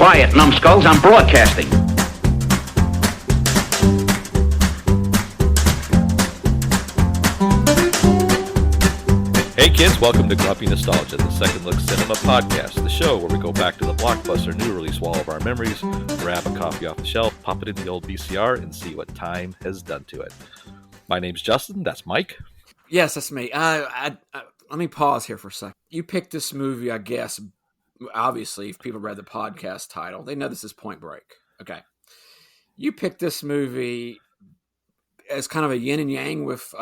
Quiet, numbskulls, I'm broadcasting. Hey kids, welcome to Grumpy Nostalgia, the Second Look Cinema podcast, the show where we go back to the blockbuster new release wall of our memories, grab a copy off the shelf, pop it in the old VCR, and see what time has done to it. My name's Justin, that's Mike. Yes, that's me. Let me pause here for a second. You picked this movie, I guess, obviously, if people read the podcast title, they know this is Point Break. Okay. You picked this movie as kind of a yin and yang with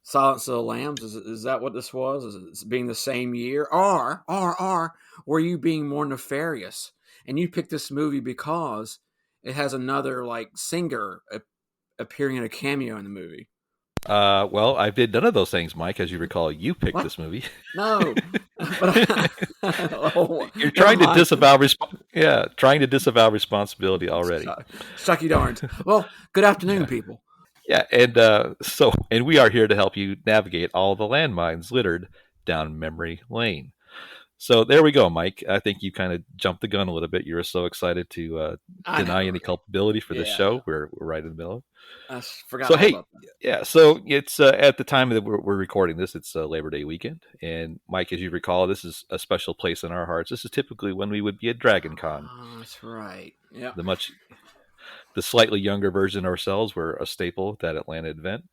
Silence of the Lambs. Is that what this was? Is it being the same year? Or were you being more nefarious? And you picked this movie because it has another, like, singer appearing in a cameo in the movie. Well, I did none of those things, Mike. As you recall, you picked this movie. No. You're trying to disavow responsibility already. Suck you darned. Well, good afternoon, people. Yeah, and we are here to help you navigate all the landmines littered down memory lane. So there we go, Mike. I think you kind of jumped the gun a little bit. You were so excited to deny any culpability for this show. We're right in the middle of it. I forgot so, about that. Yeah, so it's at the time that we're recording this, it's Labor Day weekend. And Mike, as you recall, this is a special place in our hearts. This is typically when we would be at Dragon Con. Oh, that's right. Yeah. The slightly younger version of ourselves were a staple at that Atlanta event.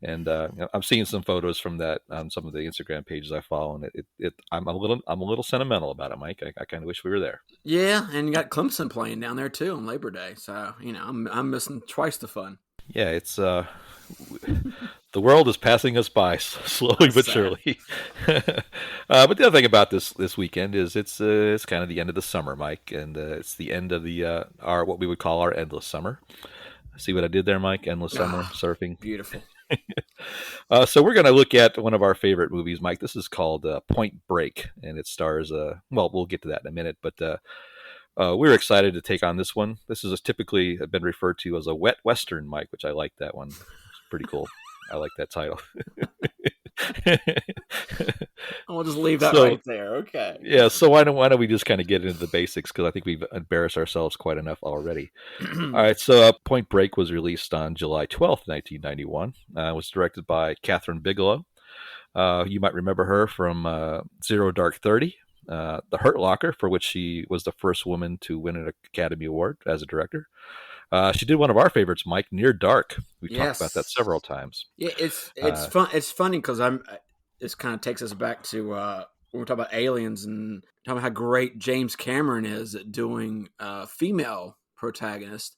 And I'm seeing some photos from that on some of the Instagram pages I follow, and I'm a little sentimental about it, Mike. I kind of wish we were there. Yeah, and you got Clemson playing down there too on Labor Day, so I'm missing twice the fun. Yeah, it's the world is passing us by slowly but surely. But the other thing about this weekend is it's kind of the end of the summer, Mike, and it's the end of the our what we would call our endless summer. See what I did there, Mike? Endless summer surfing. Beautiful. So we're going to look at one of our favorite movies, Mike. This is called Point Break, and it stars, we'll get to that in a minute, but we're excited to take on this one. This is typically been referred to as a wet Western, Mike, which I like that one. It's pretty cool. I like that title. I'll just leave that right there. Okay. Yeah. So why don't we just kind of get into the basics, because I think we've embarrassed ourselves quite enough already. All right. So Point Break was released on July 12th, 1991. It was directed by Kathryn Bigelow. You might remember her from Zero Dark 30, The Hurt Locker, for which she was the first woman to win an Academy Award as a director. She did one of our favorites, Mike, Near Dark. We've talked about that several times. Yeah, it's fun. It's funny because this kind of takes us back to when we're talking about aliens and talking about how great James Cameron is at doing female protagonists.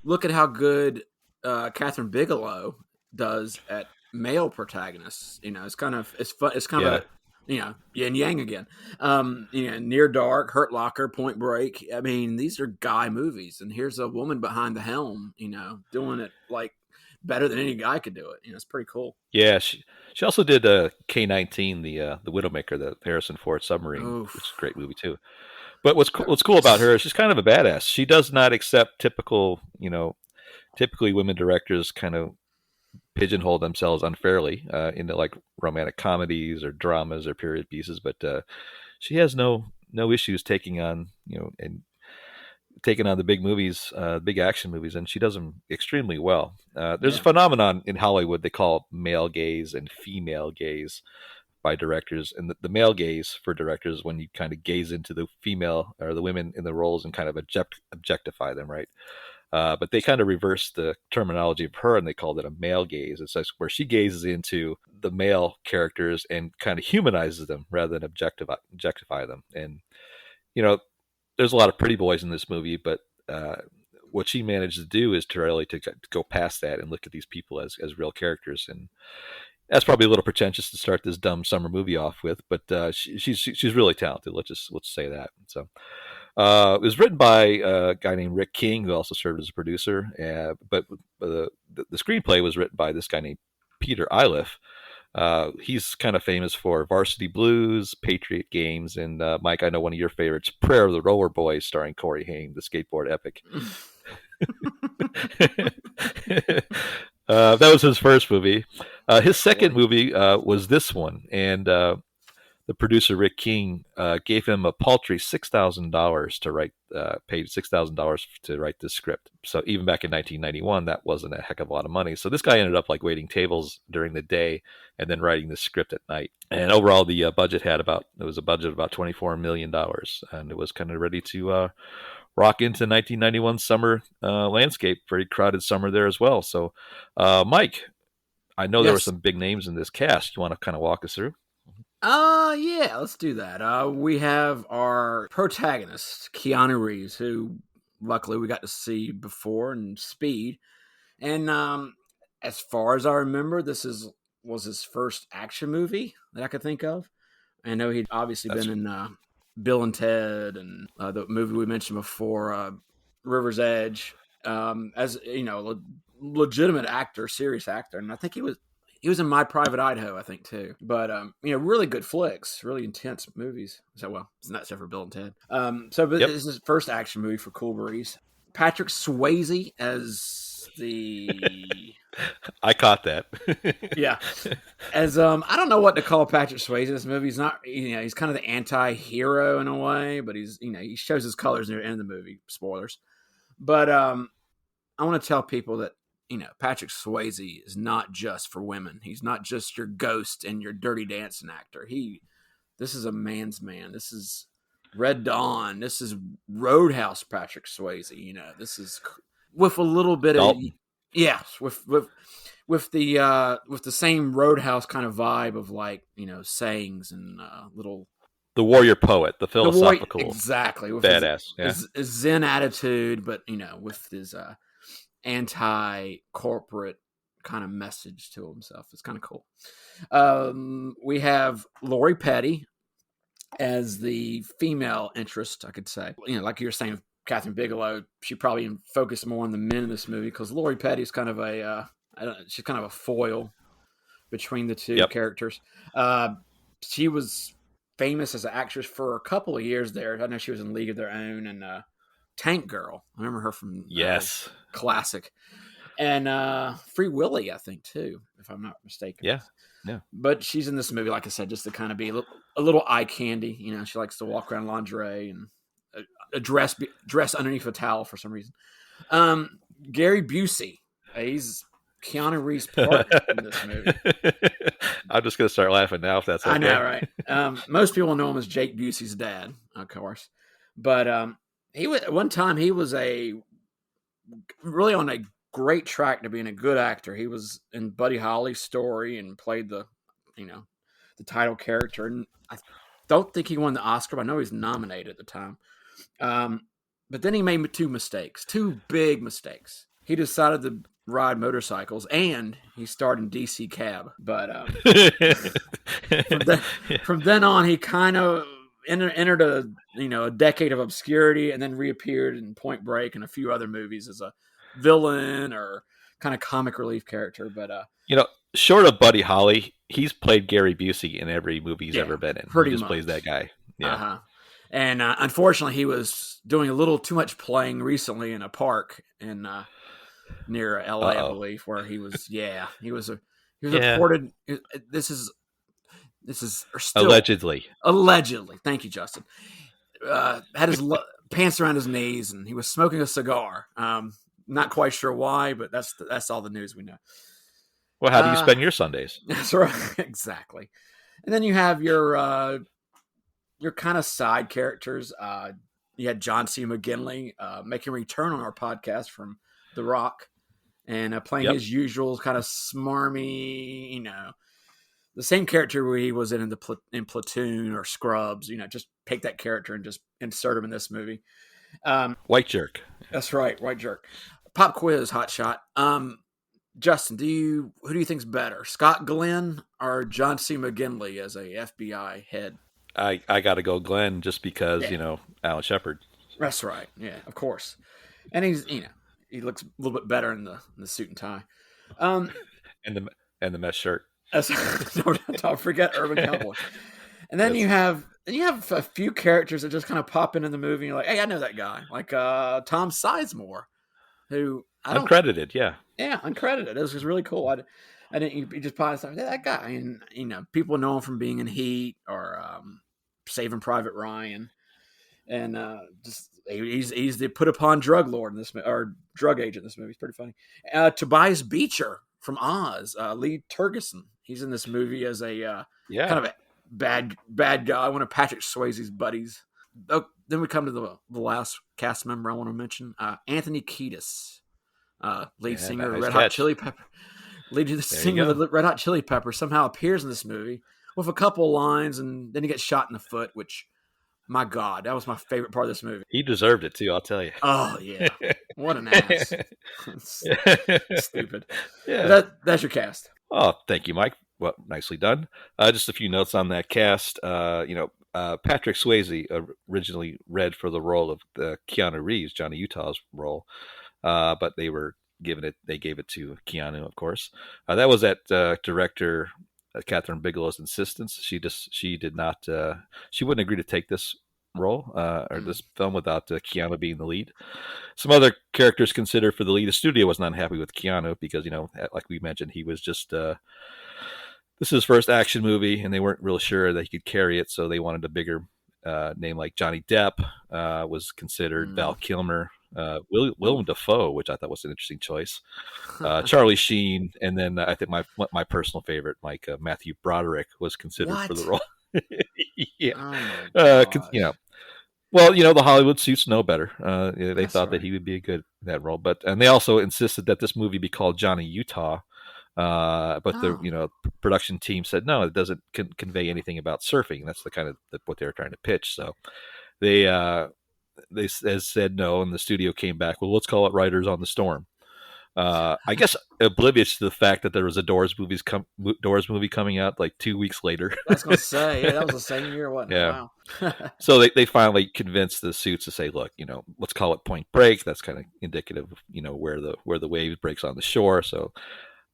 Look at how good Kathryn Bigelow does at male protagonists. It's kind of fun. It's kind of yin yang again. Near Dark, Hurt Locker, Point Break. I mean, these are guy movies, and here's a woman behind the helm, doing it like better than any guy could do it. It's pretty cool. Yeah, she also did K-19, the Widowmaker, the Harrison Ford submarine, which is a great movie too. But what's cool about her is she's kind of a badass. She does not accept typically women directors kind of pigeonhole themselves unfairly into like romantic comedies or dramas or period pieces, but she has no issues taking on the big movies, big action movies, and she does them extremely well. There's a phenomenon in Hollywood they call male gaze and female gaze by directors, and the male gaze for directors when you kind of gaze into the female or the women in the roles and kind of objectify them, right? But they kind of reversed the terminology of her, and they called it a male gaze. It's like where she gazes into the male characters and kind of humanizes them rather than objectify them. And, there's a lot of pretty boys in this movie, but what she managed to do is to really to go past that and look at these people as real characters. And that's probably a little pretentious to start this dumb summer movie off with, but she's really talented. Let's say that. So. It was written by a guy named Rick King, who also served as a producer. But the screenplay was written by this guy named Peter Iliff. He's kind of famous for Varsity Blues, Patriot Games, and Mike, I know one of your favorites, Prayer of the Roller Boys, starring Corey Haim, the skateboard epic. That was his first movie. His second movie was this one, and the the producer Rick King gave him a paltry $6,000 to write, paid $6,000 to write this script. So even back in 1991, that wasn't a heck of a lot of money. So this guy ended up like waiting tables during the day and then writing the script at night. And overall, the budget was a budget of about $24 million, and it was kind of ready to rock into 1991 summer landscape. Pretty crowded summer there as well. So, Mike, I know there were some big names in this cast. You want to kind of walk us through? Yeah, let's do that. We have our protagonist, Keanu Reeves, who luckily we got to see before in Speed. And as far as I remember, was his first action movie that I could think of. I know he'd obviously been in Bill and Ted and the movie we mentioned before, River's Edge, as legitimate actor, serious actor. And I think he was in My Private Idaho, I think, too. But, really good flicks, really intense movies. It's not except for Bill and Ted. This is his first action movie for Cool Breeze. Patrick Swayze as the... I caught that. Yeah. As, I don't know what to call Patrick Swayze in this movie. He's not, he's kind of the anti-hero in a way, but he's, he shows his colors near the end of the movie. Spoilers. But, I want to tell people that, Patrick Swayze is not just for women. He's not just your ghost and your dirty dancing actor. This is a man's man. This is Red Dawn. This is Roadhouse Patrick Swayze. This is with a little bit of, with the same Roadhouse kind of vibe of like, sayings and little. The warrior poet, the philosophical. Exactly. With badass. his Zen attitude, but, with his, anti-corporate kind of message to himself. It's kind of cool. We have Lori Petty as the female interest, I could say. Like you were saying, Catherine Bigelow, she probably focused more on the men in this movie because Lori Petty is kind of she's kind of a foil between the two characters. She was famous as an actress for a couple of years there. I know she was in League of Their Own and Tank Girl. I remember her from classic. And Free Willy, I think, too, if I'm not mistaken. Yeah. But she's in this movie, like I said, just to kind of be a little eye candy. She likes to walk around lingerie and dress underneath a towel for some reason. Gary Busey, he's Keanu Reeves' partner in this movie. I'm just going to start laughing now if that's okay. I know, right? Most people know him as Jake Busey's dad, of course. But at one time he was really on a great track to being a good actor. He was in Buddy Holly's Story and played the title character. And I don't think he won the Oscar, but I know he's nominated at the time. But then he made two big mistakes. He decided to ride motorcycles and he starred in DC Cab. But from then on, he kind of entered a decade of obscurity and then reappeared in Point Break and a few other movies as a villain or kind of comic relief character. But short of Buddy Holly, he's played Gary Busey in every movie he's ever been in. Pretty he just much plays that guy. Yeah. Uh-huh. And unfortunately, he was doing a little too much playing recently in a park in near LA, I believe, where he was. Yeah, he was reported. This is still allegedly. Thank you, Justin. Had his pants around his knees, and he was smoking a cigar. Not quite sure why, but that's all the news we know. Well, how do you spend your Sundays? That's right, exactly. And then you have your kind of side characters. You had John C. McGinley making a return on our podcast from The Rock and playing his usual kind of smarmy, the same character where he was in Platoon or Scrubs. Just take that character and just insert him in this movie. White jerk. That's right, white jerk. Pop quiz, hot shot. Justin, who do you think's better, Scott Glenn or John C. McGinley as a FBI head? I got to go Glenn just because, Alan Shepard. That's right. Yeah, of course. And he's, he looks a little bit better in the suit and tie. And the mesh shirt. Don't forget Urban Cowboy. And then you have a few characters that just kind of pop in the movie. And you're like, hey, I know that guy. Like Tom Sizemore, who uncredited, yeah. Yeah, uncredited. This was really cool. And then you just probably thought, yeah, that guy, and people know him from being in Heat or Saving Private Ryan, and just he's the put upon drug lord in this or drug agent in this movie. It's pretty funny. Tobias Beecher from Oz, Lee Tergesen. He's in this movie as a Yeah. kind of a bad guy, one of Patrick Swayze's buddies. Oh, then we come to the last cast member I want to mention, Anthony Kiedis, lead singer of nice Red Hot catch. Chili Pepper. you Singer go. of the Red Hot Chili Peppers somehow appears in this movie with a couple lines, and then he gets shot in the foot, which, my God, that was my favorite part of this movie. He deserved it too, I'll tell you. Oh, yeah. What an ass. Stupid. Yeah. That's your cast. Oh, thank you, Mike. Well, nicely done. Just a few notes on that cast. Patrick Swayze originally read for the role of Keanu Reeves, Johnny Utah's role, but they gave it to Keanu, of course. That was at director Catherine Bigelow's insistence. She did not. She wouldn't agree to take this role or this film without Keanu being the lead. Some other characters considered for the lead. The studio was not happy with Keanu because, like we mentioned, he was just this is his first action movie, and they weren't real sure that he could carry it, so they wanted a bigger name like Johnny Depp was considered, Val Kilmer, Willem Dafoe, which I thought was an interesting choice, Charlie Sheen, and then I think my personal favorite, Mike, Matthew Broderick, was considered for the role. Yeah. Well, the Hollywood suits know better. They thought that he would be a good in that role, and they also insisted that this movie be called Johnny Utah. But the production team said no, it doesn't convey anything about surfing. That's the kind of what they were trying to pitch. So they said no, and the studio came back. Well, let's call it Riders on the Storm. I guess oblivious to the fact that there was a Doors movie coming out like 2 weeks later. I was going to say, that was the same year, wasn't it? Yeah. Wow. So they finally convinced the suits to say, look, let's call it Point Break. That's kind of indicative of where the wave breaks on the shore. So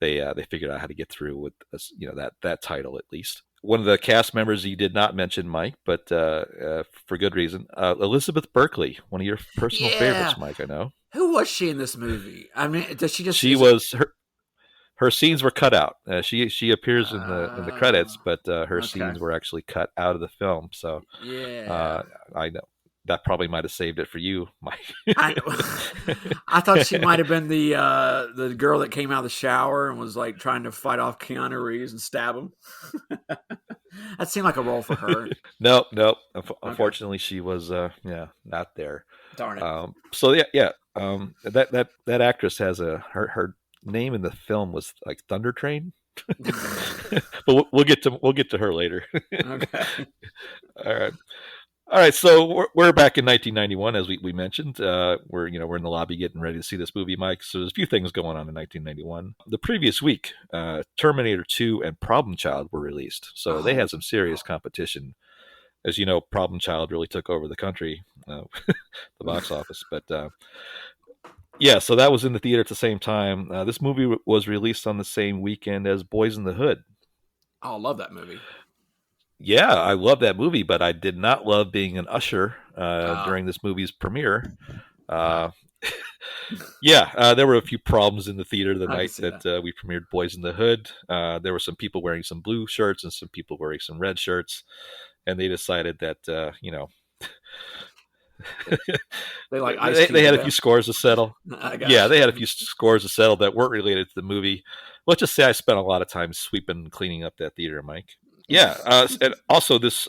they figured out how to get through with that title at least. One of the cast members you did not mention, Mike, but for good reason, Elizabeth Berkley, one of your personal favorites, Mike. I know. Who was she in this movie? I mean, does she just? She was her scenes were cut out. She appears in the credits, but her scenes were actually cut out of the film. So I know. That probably might have saved it for you, Mike. I thought she might have been the girl that came out of the shower and was like trying to fight off Keanu Reeves and stab him. That seemed like a role for her. No. Unfortunately, she was not there. Darn it. So that actress has her name in the film was like Thunder Train. But we'll get to her later. Okay. All right, so we're back in 1991, as we mentioned. We're in the lobby getting ready to see this movie, Mike. So there's a few things going on in 1991. The previous week, Terminator 2 and Problem Child were released, so they had some serious competition. As you know, Problem Child really took over the country, the box office. But so that was in the theater at the same time. This movie was released on the same weekend as Boys in the Hood. Oh, I love that movie. Yeah, I love that movie, but I did not love being an usher during this movie's premiere. There were a few problems in the theater the night that we premiered Boys in the Hood. There were some people wearing some blue shirts and some people wearing some red shirts, and they decided that they had a few scores to settle. They had a few scores to settle that weren't related to the movie. Let's just say I spent a lot of time sweeping and cleaning up that theater, Mike. Yeah, and also this.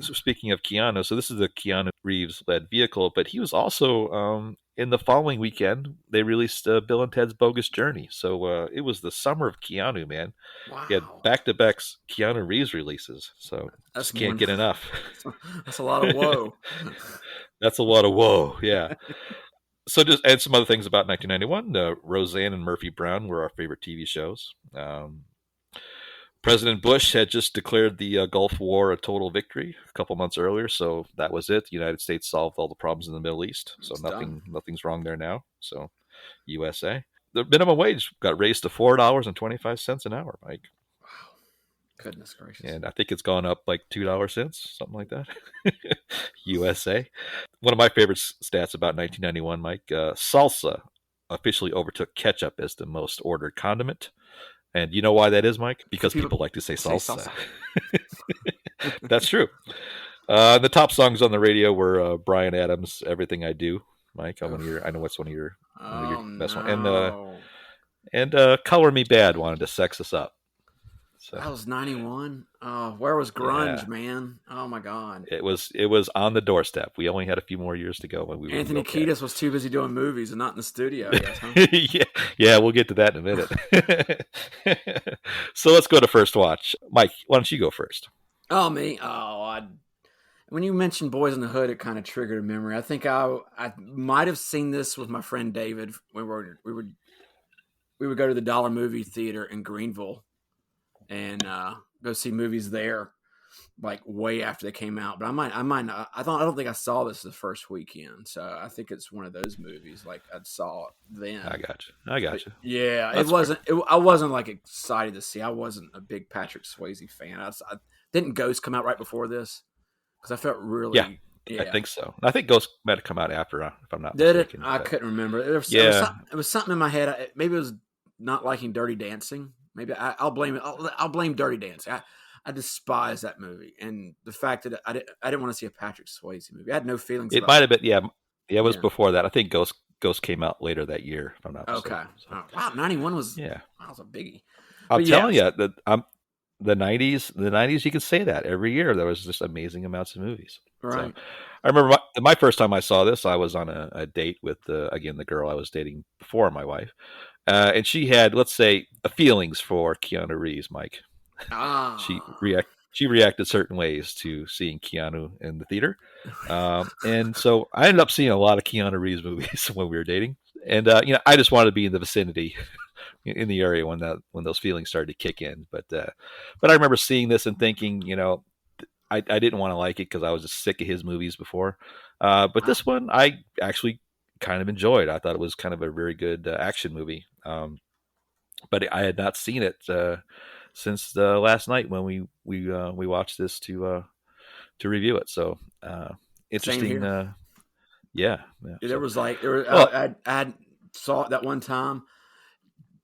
Speaking of Keanu, so this is a Keanu Reeves-led vehicle, but he was also in the following weekend. They released Bill and Ted's Bogus Journey, so it was the summer of Keanu, man. Wow. He had back-to-back Keanu Reeves releases, so just can't get enough. That's a lot of woe. That's a lot of woe. Yeah. So just and some other things about 1991. Roseanne and Murphy Brown were our favorite TV shows. President Bush had just declared the Gulf War a total victory a couple months earlier, so that was it. The United States solved all the problems in the Middle East, so nothing's wrong there now. So, USA. The minimum wage got raised to $4.25 an hour, Mike. Wow, goodness gracious! And I think it's gone up like $2 since, something like that. USA. One of my favorite stats about 1991, Mike. Salsa officially overtook ketchup as the most ordered condiment. And you know why that is, Mike? Because People people like to say say salsa. salsa. That's true. The top songs on the radio were Brian Adams' "Everything I Do." Mike, I know what's one of your Oh best one, no. and "Color Me Bad" wanted to sex us up. So That was 91. Oh, where was grunge, yeah, man? Oh my god. it was on the doorstep. We only had a few more years to go when we would Anthony be okay. Kiedis was too busy doing movies and not in the studio, I guess, huh? yeah, we'll get to that in a minute. So let's go to first watch. Mike, why don't you go first? Oh, me? When you mentioned Boys in the Hood, it kind of triggered a memory. I think I might have seen this with my friend David when we would go to the Dollar Movie Theater in Greenville and go see movies there, like way after they came out. But I might not. I don't think I saw this the first weekend, so I think it's one of those movies like I saw it then. I got you. Yeah, That's it wasn't. I wasn't like excited to see. I wasn't a big Patrick Swayze fan. Didn't Ghost come out right before this? Because I felt really. Yeah, I think so. I think Ghost might have come out after, if I'm not Did mistaken. it? I couldn't remember. It was something in my head. Maybe it was not liking Dirty Dancing. Maybe I'll blame it. I'll blame Dirty Dancing. I despise that movie, and the fact that I didn't want to see a Patrick Swayze movie. I had no feelings. It about might have been. Yeah, it was before that. I think Ghost came out later that year, if I'm not mistaken. Okay. So. Wow, 91 was yeah. That was a biggie. I'm telling you that the 90s. You could say that every year there was just amazing amounts of movies. Right. So, I remember my first time I saw this, I was on a date with again the girl I was dating before my wife, and she had, let's say, feelings for Keanu Reeves, Mike. Ah. She reacted certain ways to seeing Keanu in the theater, and so I ended up seeing a lot of Keanu Reeves movies when we were dating, and I just wanted to be in the vicinity, in the area when those feelings started to kick in. But I remember seeing this and thinking, I didn't want to like it because I was just sick of his movies before. But this one I actually kind of enjoyed. I thought it was kind of a very good action movie. But I had not seen it since last night when we watched this to review it. So interesting. Yeah. There was like Well, I saw it that one time.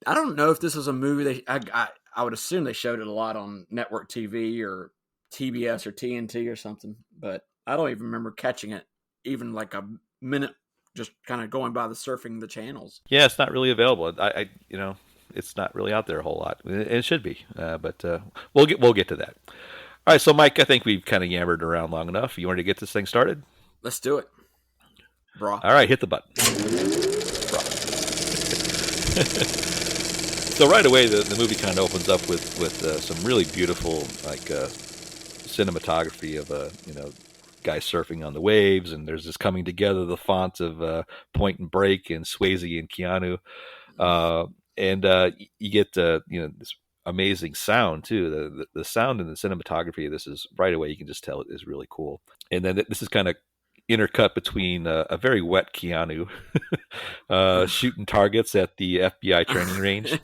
I don't know if this was a movie I would assume they showed it a lot on network TV or TBS or TNT or something, but I don't even remember catching it even like a minute, just kind of going by surfing the channels. Yeah, it's not really available. It's not really out there a whole lot. It should be, but we'll get to that. All right, so Mike, I think we've kind of yammered around long enough. You want to get this thing started? Let's do it, bro. All right, hit the button. So right away, the movie kind of opens up with some really beautiful cinematography of guys surfing on the waves, and there's this coming together, the font of Point and Break and Swayze and Keanu, and you get this amazing sound too. The sound and the cinematography of this is right away, you can just tell it is really cool. And then this is kind of intercut between a very wet Keanu shooting targets at the FBI training range.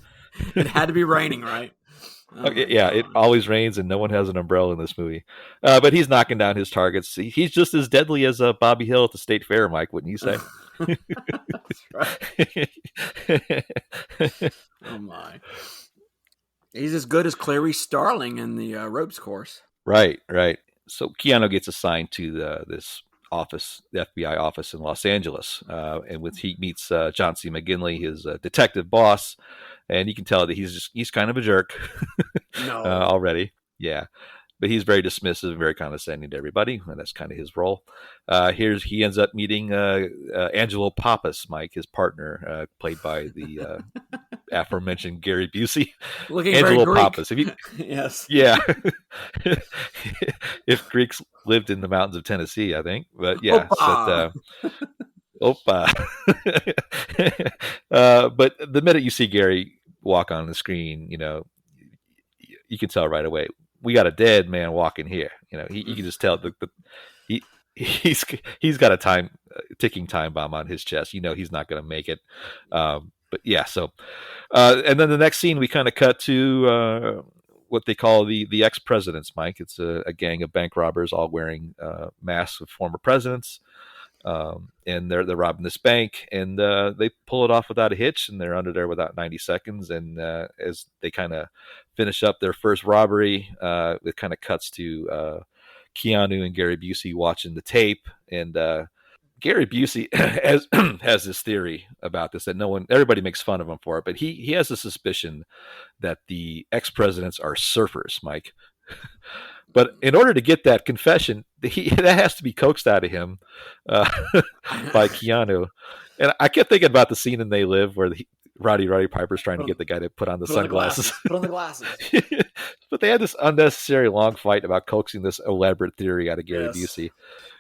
It had to be raining, right? Okay, yeah, it always rains and no one has an umbrella in this movie. But he's knocking down his targets. He's just as deadly as Bobby Hill at the State Fair, Mike, wouldn't you say? That's right. Oh, my. He's as good as Clarice Starling in the ropes course. Right. So Keanu gets assigned to this office, the FBI office in Los Angeles, and he meets John C. McGinley, his detective boss, and you can tell that he's kind of a jerk already. Yeah, but he's very dismissive and very condescending to everybody, and that's kind of his role. He ends up meeting Angelo Pappas, Mike, his partner, played by the aforementioned Gary Busey. Looking Angelo very Greek. Pappas. Yes. Yeah. If Greeks lived in the mountains of Tennessee, I think. But yeah. Opa. But the minute you see Gary walk on the screen, you can tell right away, we got a dead man walking here. You can just tell he's got a ticking time bomb on his chest. He's not going to make it. But yeah, so and then the next scene we kind of cut to what they call the ex-presidents, Mike. It's a gang of bank robbers all wearing masks of former presidents. And they're robbing this bank, and they pull it off without a hitch, and they're under there without 90 seconds. And as they kind of finish up their first robbery, it kind of cuts to Keanu and Gary Busey watching the tape, and Gary Busey has this theory about this that everybody makes fun of him for it, but he has a suspicion that the ex presidents are surfers, Mike. But in order to get that confession, that has to be coaxed out of him by Keanu. And I kept thinking about the scene in They Live where Roddy Piper's trying to get the guy to put on the sunglasses. Put on the glasses. But they had this unnecessary long fight about coaxing this elaborate theory out of Gary Busey.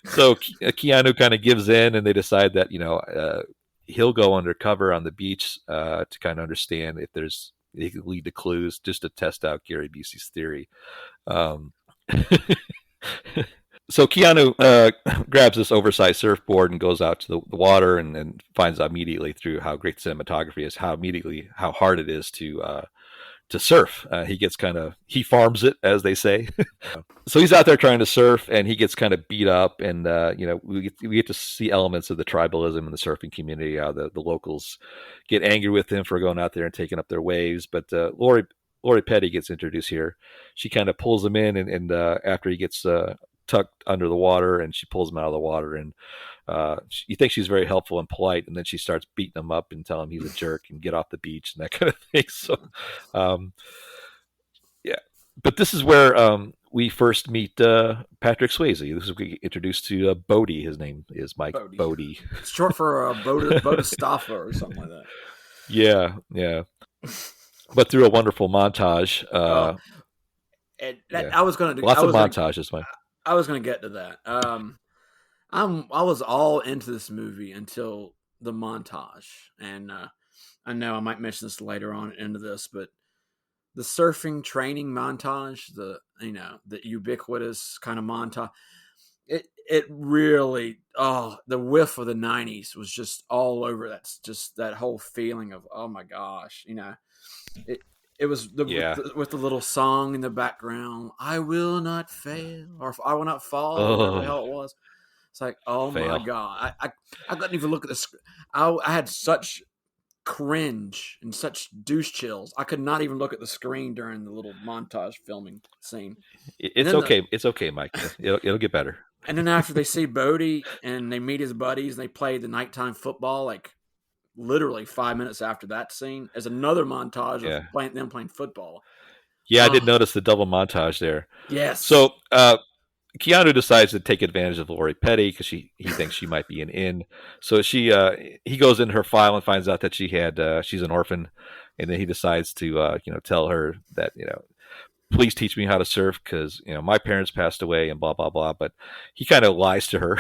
So Keanu kind of gives in, and they decide that he'll go undercover on the beach to kind of understand if he can lead to clues, just to test out Gary Busey's theory. So Keanu grabs this oversized surfboard and goes out to the water, and finds out immediately through how great cinematography is how hard it is to surf. He farms it, as they say. So he's out there trying to surf, and he gets kind of beat up, and we get to see elements of the tribalism in the surfing community. How the locals get angry with him for going out there and taking up their waves. But Lori Petty gets introduced here. She kind of pulls him in, and after he gets tucked under the water, and she pulls him out of the water, and you think she's very helpful and polite, and then she starts beating him up and telling him he's a jerk and get off the beach and that kind of thing. So, yeah. But this is where we first meet Patrick Swayze. This is we get introduced to Bodie. His name is Mike Bodie. It's short for Bodhisattva or something like that. Yeah. But through a wonderful montage. I was going to do lots of montages, Mike. I was going to get to that. I was all into this movie until the montage, and I know I might mention this later on into this, but the surfing training montage, the ubiquitous kind of montage, it really, the whiff of the 90s was just all over. That's just that whole feeling of, oh my gosh, it was with the little song in the background, I will not fail, or I will not fall, or whatever the hell it was. It's like, oh my God. I couldn't even look at the I had such cringe and such douche chills. I could not even look at the screen during the little montage filming scene. It's okay. It's okay, Mike. It'll get better. And then after they see Bodie and they meet his buddies and they play the nighttime football, like literally 5 minutes after that scene, is another montage of them playing football. Yeah, I did notice the double montage there. Yes. So Keanu decides to take advantage of Lori Petty because he thinks she might be an in. So he goes in her file and finds out that she's an orphan, and then he decides to tell her that please teach me how to surf because my parents passed away and blah blah blah. But he kind of lies to her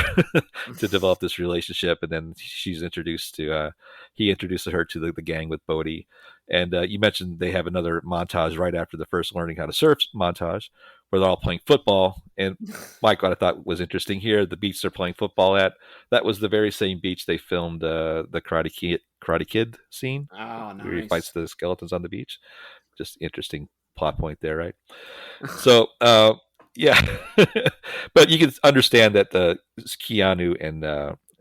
to develop this relationship, and then he introduces her to the gang with Bodie. And you mentioned they have another montage right after the first learning how to surf montage, where they're all playing football. And Mike, what I thought was interesting here, the beach they're playing football at, that was the very same beach they filmed the Karate Kid scene. Oh, nice. Where he fights the skeletons on the beach. Just interesting plot point there, right? So, yeah. But you can understand that Keanu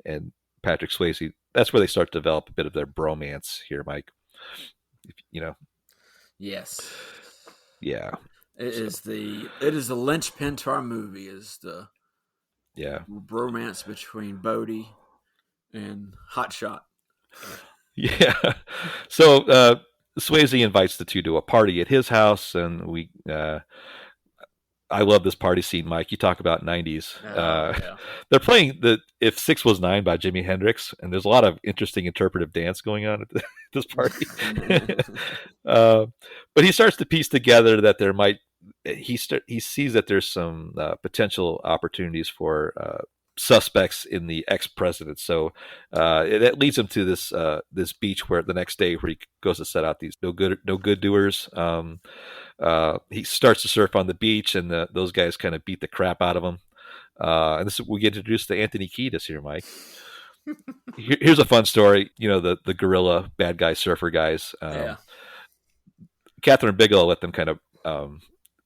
and Patrick Swayze, that's where they start to develop a bit of their bromance here, Mike. Yes. Yeah. It is the linchpin to our movie, is the romance between Bodie and Hotshot. Yeah. So Swayze invites the two to a party at his house, and I love this party scene, Mike. You talk about 90s. They're playing If 6 Was 9 by Jimi Hendrix, and there's a lot of interesting interpretive dance going on at this party. But he starts to piece together that he sees that there's some potential opportunities for suspects in the ex-president. So that leads him to this beach where the next day where he goes to set out these no good doers. He starts to surf on the beach, and those guys kind of beat the crap out of him. And we get introduced to Anthony Kiedis here, Mike. Here's a fun story. The gorilla bad guy surfer guys. Catherine Bigelow let them kind of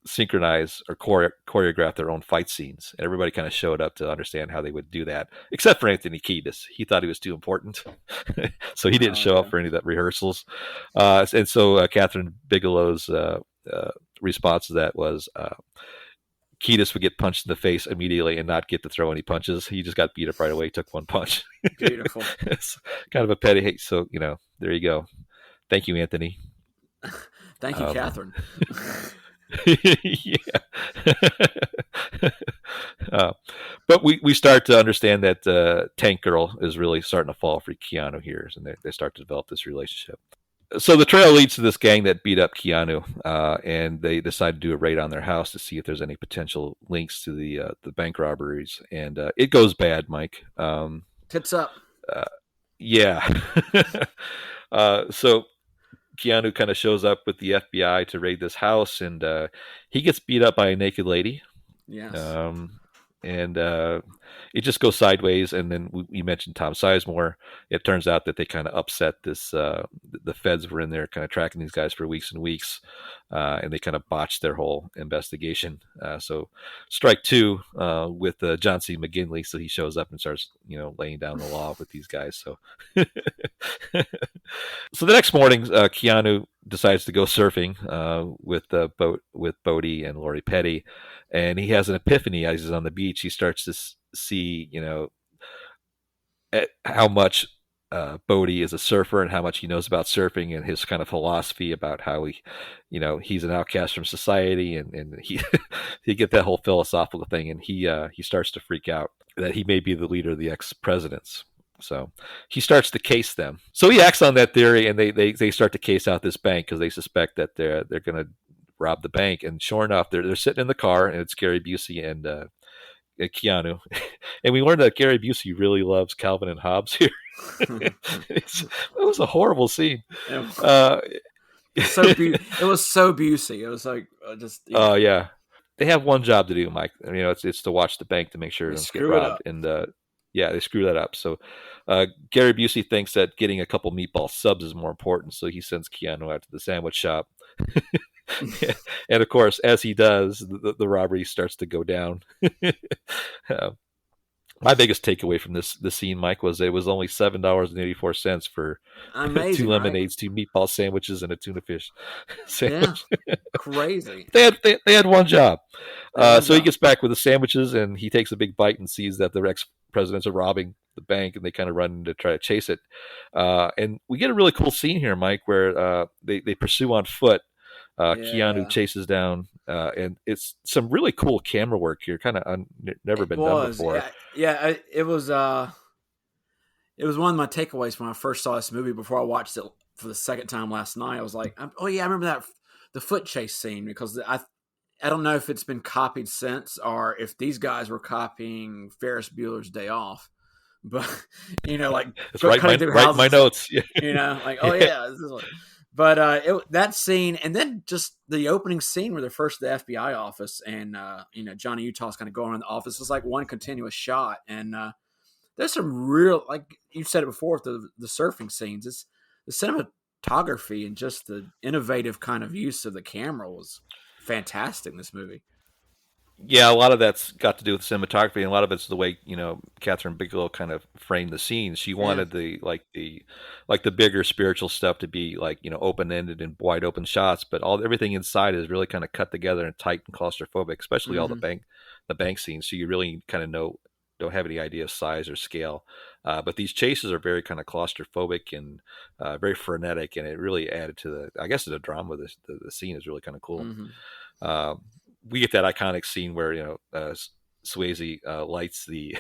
synchronize or choreograph their own fight scenes. Everybody kind of showed up to understand how they would do that, except for Anthony Kiedis. He thought he was too important, so he didn't show up for any of that rehearsals. And so Catherine Bigelow's response to that was Kiedis would get punched in the face immediately and not get to throw any punches. He just got beat up right away, took one punch. Beautiful. It's kind of a petty hate. So, there you go. Thank you, Anthony. Thank you, Catherine. Yeah. But we start to understand that Tank Girl is really starting to fall for Keanu here, and they start to develop this relationship. So the trail leads to this gang that beat up Keanu, and they decide to do a raid on their house to see if there's any potential links to the bank robberies, and it goes bad, Mike. Tits up. Yeah. So Keanu kind of shows up with the FBI to raid this house, and he gets beat up by a naked lady. Yes. And it just goes sideways. And then we mentioned Tom Sizemore. It turns out that they kind of upset this. The feds were in there kind of tracking these guys for weeks and weeks, and they kind of botched their whole investigation. So strike two with John C. McGinley. So he shows up and starts, laying down the law with these guys. So, so the next morning, Keanu decides to go surfing with Bodie and Lori Petty. And he has an epiphany as he's on the beach. He starts to see, how much Bodie is a surfer and how much he knows about surfing, and his kind of philosophy about how he's an outcast from society, and he he get that whole philosophical thing, and he starts to freak out that he may be the leader of the ex-presidents. So he starts to case them. So he acts on that theory, and they start to case out this bank because they suspect that they're going to rob the bank. And sure enough, they're sitting in the car, and it's Gary Busey and Keanu. And we learned that Gary Busey really loves Calvin and Hobbes here. It was a horrible scene. It was so Busey. It was like just. Oh yeah, they have one job to do, Mike. It's to watch the bank to make sure it doesn't get robbed. And yeah, they screw that up. So Gary Busey thinks that getting a couple meatball subs is more important, so he sends Keanu out to the sandwich shop. And of course, as he does, the robbery starts to go down. My biggest takeaway from this scene, Mike, was it was only $7.84 for amazing, 2 lemonades, 2 meatball sandwiches, and a tuna fish sandwich. Yeah, crazy. They had one job. So he gets back with the sandwiches, and he takes a big bite and sees that the ex-presidents are robbing the bank, and they kind of run to try to chase it. And we get a really cool scene here, Mike, where they pursue on foot. Keanu chases down, and it's some really cool camera work here. Kind of never been done before. Yeah, it was. It was one of my takeaways when I first saw this movie. Before I watched it for the second time last night, I was like, "Oh yeah, I remember the foot chase scene," because I don't know if it's been copied since or if these guys were copying Ferris Bueller's Day Off. But like write my notes. Oh yeah, this is like. But that scene, and then just the opening scene where they're first at the FBI office, and Johnny Utah's kind of going around the office. It's like one continuous shot, and there's some real, like you said it before, the surfing scenes. It's the cinematography and just the innovative kind of use of the camera was fantastic in this movie. Yeah, a lot of that's got to do with cinematography, and a lot of it's the way Catherine Bigelow kind of framed the scenes. She wanted the bigger spiritual stuff to be open ended and wide open shots, but everything inside is really kind of cut together and tight and claustrophobic, especially all the bank scenes. So you really kind of don't have any idea of size or scale. But these chases are very kind of claustrophobic and very frenetic, and it really added to the drama. The scene is really kind of cool. Mm-hmm. We get that iconic scene where Swayze lights the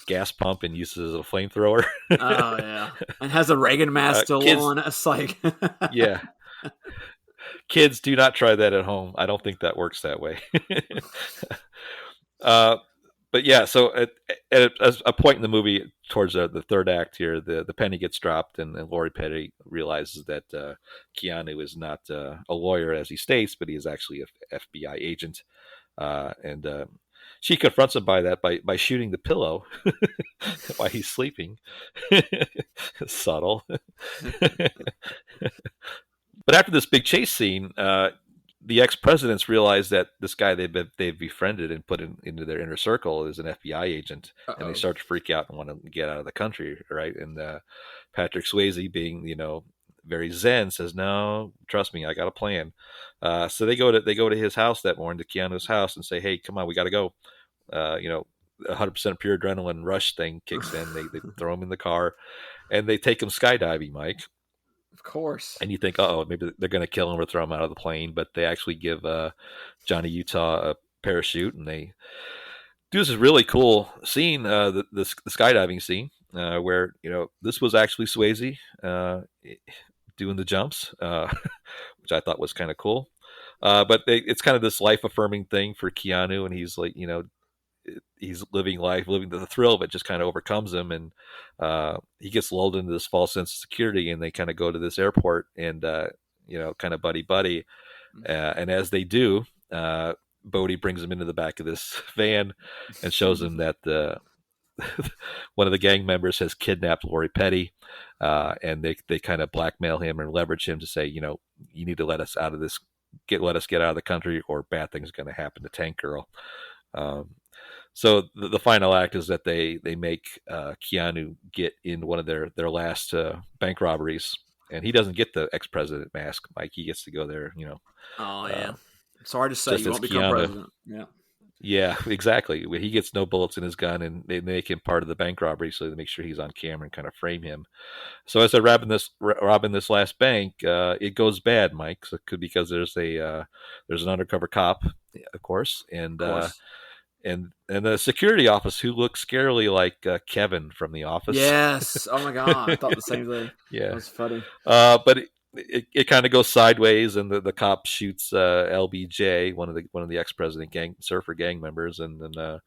gas pump and uses it as a flamethrower. Oh yeah, and has a Reagan mask still on. It's like yeah. Kids, do not try that at home. I don't think that works that way. But yeah, so at a point in the movie, towards the third act here, the penny gets dropped, and Lori Petty realizes that Keanu is not a lawyer as he states, but he is actually an FBI agent, and she confronts him by shooting the pillow while he's sleeping. Subtle. But after this big chase scene, the ex-presidents realize that this guy they've befriended and put into their inner circle is an FBI agent, and they Uh-oh. start to freak out and want to get out of the country, right? And Patrick Swayze, being very zen, says, "No, trust me, I got a plan." So they go to his house that morning, to Keanu's house, and say, "Hey, come on, we got to go." Uh, you know, 100% pure adrenaline rush thing kicks in. They throw him in the car, and they take him skydiving, Mike. Of course. And you think, oh, maybe they're going to kill him or throw him out of the plane, but they actually give Johnny Utah a parachute, and they do this really cool scene, the skydiving scene, where this was actually Swayze doing the jumps, which I thought was kind of cool. But it's kind of this life affirming thing for Keanu, and he's like, he's living life, living the thrill of it just kind of overcomes him, and he gets lulled into this false sense of security, and they kind of go to this airport and kind of buddy buddy, and as they do, Bodie brings him into the back of this van and shows him that one of the gang members has kidnapped Lori Petty, and they kind of blackmail him and leverage him to say, you need to let us out of this, let us get out of the country, or bad things are going to happen to Tank Girl. So the final act is that they make Keanu get in one of their last bank robberies, and he doesn't get the ex-president mask, Mike. He gets to go there, Oh yeah. Sorry to say, just you as won't become Keanu. president. Yeah. Yeah, exactly. He gets no bullets in his gun, and they make him part of the bank robbery, so they make sure he's on camera and kind of frame him. So as they're robbing this last bank, it goes bad, Mike. So because there's an undercover cop, of course, and Of course. and the security office who looks scarily like Kevin from The Office. Yes. Oh my God. I thought the same thing. Yeah. That was funny. But it kind of goes sideways, and the cop shoots LBJ, one of the ex-president surfer gang members, and then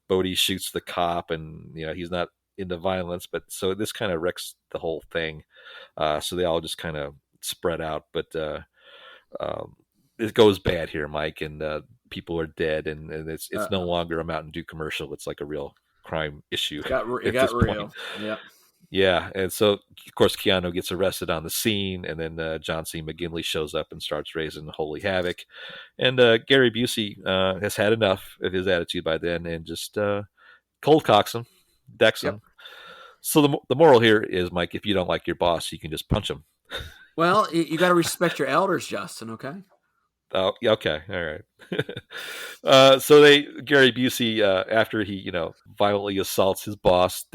Bodie shoots the cop, and he's not into violence, but so this kind of wrecks the whole thing. So they all just kind of spread out, but it goes bad here, Mike, and people are dead, and it's no longer a Mountain Dew commercial. It's like a real crime issue. It got real. Yeah. Yeah, and so of course Keanu gets arrested on the scene, and then John C. McGinley shows up and starts raising holy havoc, and Gary Busey has had enough of his attitude by then, and just cold cocks him, decks him. So the moral here is, Mike, if you don't like your boss, you can just punch him. Well, you got to respect your elders, Justin. Okay. Oh, yeah, okay, all right. So Gary Busey, after he violently assaults his boss,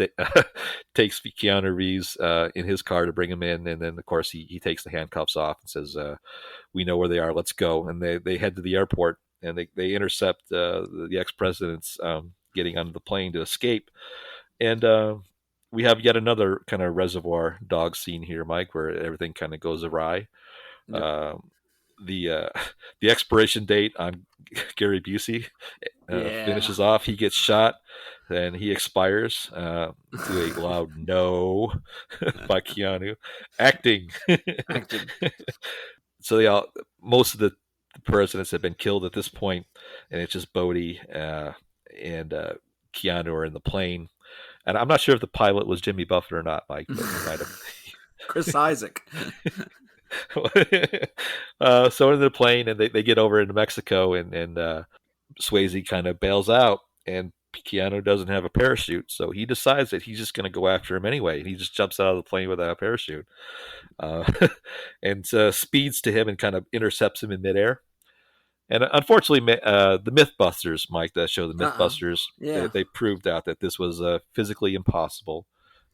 takes Keanu Reeves in his car to bring him in, and then of course he takes the handcuffs off and says, "We know where they are. Let's go." And they head to the airport, and they intercept the ex-presidents getting onto the plane to escape, and we have yet another kind of Reservoir Dogs scene here, Mike, where everything kind of goes awry. Yep. The expiration date on Gary Busey finishes off. He gets shot, and he expires to a loud no by Keanu. Acting. So most of the presidents have been killed at this point, and it's just Bodie and Keanu are in the plane. And I'm not sure if the pilot was Jimmy Buffett or not, Mike, but he might have. Chris Isaac. So into the plane, and they get over into Mexico, and Swayze kind of bails out, and Keanu doesn't have a parachute, so he decides that he's just going to go after him anyway. He just jumps out of the plane without a parachute, and speeds to him and kind of intercepts him in midair. And unfortunately, the Mythbusters, Mike, that show, the Mythbusters, they proved out that this was physically impossible.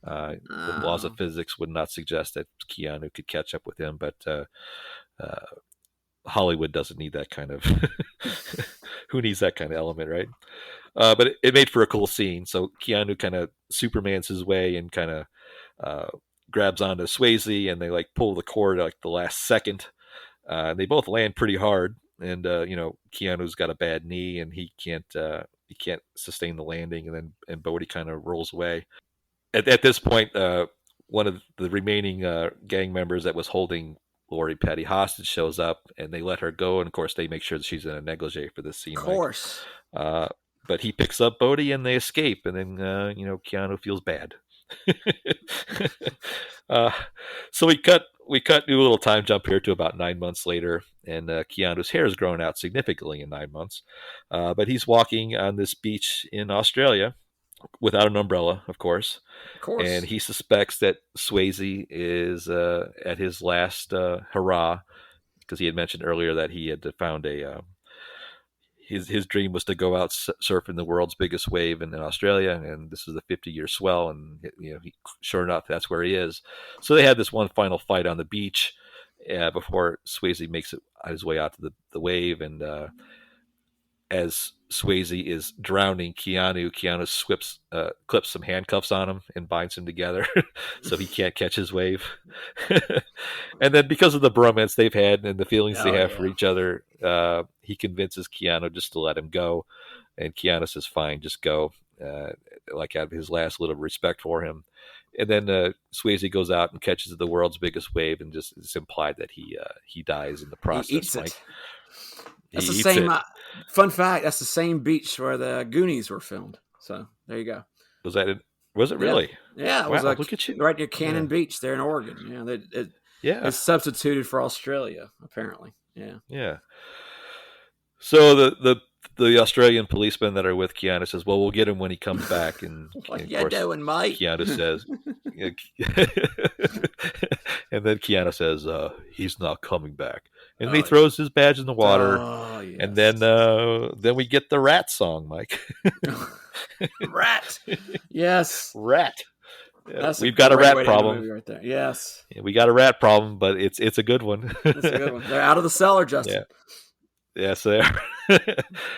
The laws of physics would not suggest that Keanu could catch up with him, but Hollywood doesn't need that kind of who needs that kind of element, right? But it made for a cool scene. So Keanu kind of Supermans his way and kind of grabs onto Swayze, and they like pull the cord like the last second. They both land pretty hard, and Keanu's got a bad knee, and he can't sustain the landing, and Bodie kind of rolls away. At this point, one of the remaining gang members that was holding Lori Petty hostage shows up, and they let her go. And of course, they make sure that she's in a negligee for this scene. Of course. But he picks up Bodie, and they escape. And then Keanu feels bad. So we cut we do a little time jump here to about 9 months later, and Keanu's hair has grown out significantly in 9 months. But he's walking on this beach in Australia without an umbrella, of course. Of course. And he suspects that Swayze is at his last hurrah, because he had mentioned earlier that he had found his dream was to go out surfing the world's biggest wave in Australia, and this is the 50-year swell, and sure enough, that's where he is. So they had this one final fight on the beach before Swayze makes his way out to the wave, and as Swayze is drowning Keanu clips some handcuffs on him and binds him together so he can't catch his wave. And then because of the bromance they've had and the feelings they have for each other, he convinces Keanu just to let him go. And Keanu says, fine, just go, like out of his last little respect for him. And then Swayze goes out and catches the world's biggest wave, and just it's implied that he dies in the process. He eats it. That's the same. Fun fact: that's the same beach where the Goonies were filmed. So there you go. Was that it? Was it really? Yeah, it was like look at you. Right near Cannon Beach, there in Oregon. It's substituted for Australia, apparently. Yeah. Yeah. So the Australian policemen that are with Keanu says, "Well, we'll get him when he comes back." And what you doing, mate? Keanu says, and then Keanu says, "He's not coming back." And he throws his badge in the water. Oh, yes. And then we get the rat song, Mike. Rat. Yes. Rat. Yeah, we've got a rat problem right there. Yes. Yeah, we got a rat problem, but it's a good one. It's a good one. They're out of the cellar, Justin. Yeah. Yes, they are.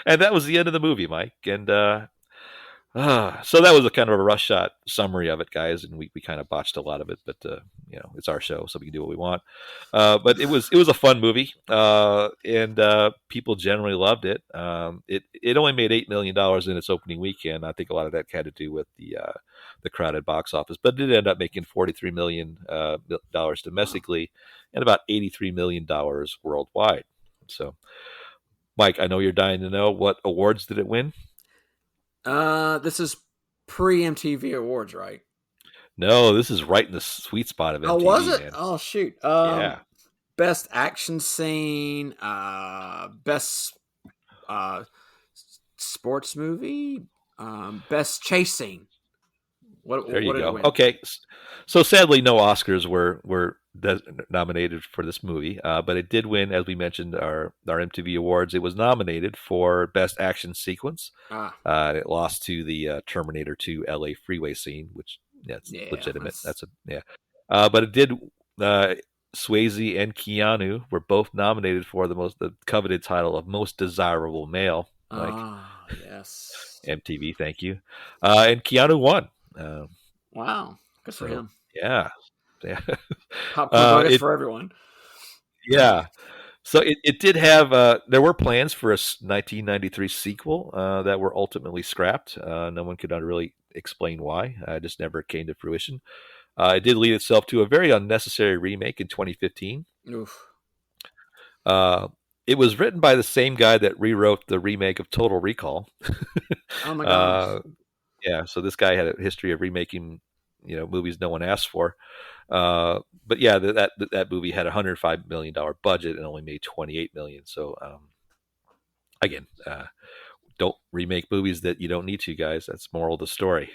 And that was the end of the movie, Mike. And so that was a kind of a rush shot summary of it, guys, and we kind of botched a lot of it, but it's our show, so we can do what we want. But it was a fun movie, and people generally loved it. It only made $8 million in its opening weekend. I think a lot of that had to do with the crowded box office, but it did end up making $43 million domestically and about $83 million worldwide. So, Mike, I know you're dying to know, what awards did it win? This is pre-MTV Awards, right? No, this is right in the sweet spot of MTV. Oh, was it? Man. Oh, shoot. Yeah. Best action scene, best sports movie, best chase scene. There you go. Okay, so sadly, no Oscars were nominated for this movie, but it did win, as we mentioned, our MTV Awards. It was nominated for Best Action Sequence. It lost to the Terminator 2 LA freeway scene, which that's legitimate. But it did. Swayze and Keanu were both nominated for the coveted title of Most Desirable Male. Yes. MTV, thank you. And Keanu won. Wow, good for him. Yeah. Popcorn buckets for everyone. Yeah. So it did have, there were plans for a 1993 sequel that were ultimately scrapped. No one could really explain why. It just never came to fruition. It did lead itself to a very unnecessary remake in 2015. Oof. It was written by the same guy that rewrote the remake of Total Recall. Oh my gosh. Yeah, so this guy had a history of remaking, movies no one asked for. But yeah, that movie had a $105 million budget and only made $28 million. So again, don't remake movies that you don't need to, guys. That's moral of the story.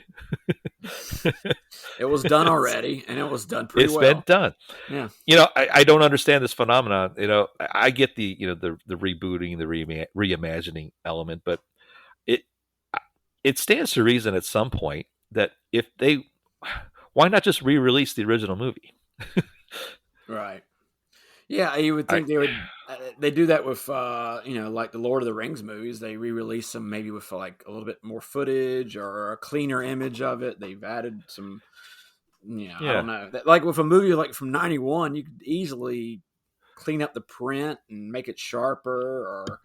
It was done already, and it was done pretty well. It's been done. Yeah. I don't understand this phenomenon. I get the rebooting, the reimagining element, but it stands to reason at some point that why not just re-release the original movie? Right. Yeah, you would think they would. They do that with, like the Lord of the Rings movies. They re-release them maybe with like a little bit more footage or a cleaner image of it. They've added some, I don't know. Like with a movie like from '91, you could easily clean up the print and make it sharper, or